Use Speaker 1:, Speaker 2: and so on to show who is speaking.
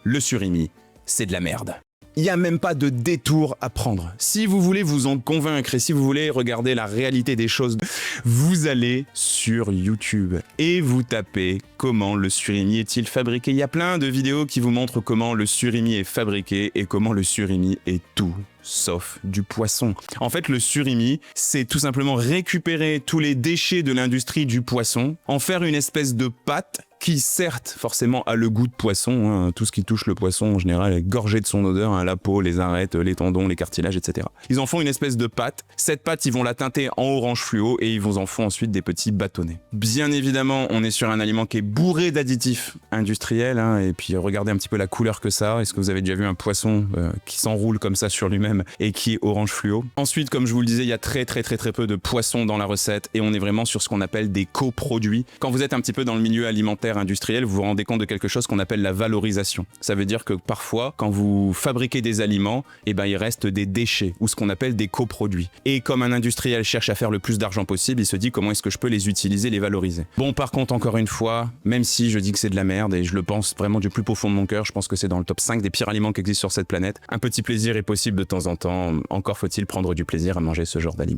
Speaker 1: le surimi, c'est de la merde. Il n'y a même pas de détour à prendre. Si vous voulez vous en convaincre et si vous voulez regarder la réalité des choses, vous allez sur YouTube et vous tapez comment le surimi est-il fabriqué. Il y a plein de vidéos qui vous montrent comment le surimi est fabriqué et comment le surimi est tout sauf du poisson. En fait, le surimi, c'est tout simplement récupérer tous les déchets de l'industrie du poisson, en faire une espèce de pâte qui certes forcément a le goût de poisson, hein. Tout ce qui touche le poisson en général est gorgé de son odeur, hein. La peau, les arêtes, les tendons, les cartilages, etc. Ils en font une espèce de pâte, cette pâte ils vont la teinter en orange fluo et ils vous en font ensuite des petits bâtonnets. Bien évidemment on est sur un aliment qui est bourré d'additifs industriels, hein. Et puis regardez un petit peu la couleur que ça a. Est-ce que vous avez déjà vu un poisson qui s'enroule comme ça sur lui-même et qui est orange fluo? Ensuite, comme je vous le disais, il y a très peu de poissons dans la recette et on est vraiment sur ce qu'on appelle des coproduits. Quand vous êtes un petit peu dans le milieu alimentaire industriel, vous vous rendez compte de quelque chose qu'on appelle la valorisation. Ça veut dire que parfois, quand vous fabriquez des aliments, eh ben, il reste des déchets ou ce qu'on appelle des coproduits. Et comme un industriel cherche à faire le plus d'argent possible, il se dit comment est-ce que je peux les utiliser, les valoriser. Bon, par contre, encore une fois, même si je dis que c'est de la merde et je le pense vraiment du plus profond de mon cœur, je pense que c'est dans le top 5 des pires aliments qui existent sur cette planète. Un petit plaisir est possible de temps en temps. Encore faut-il prendre du plaisir à manger ce genre d'aliments.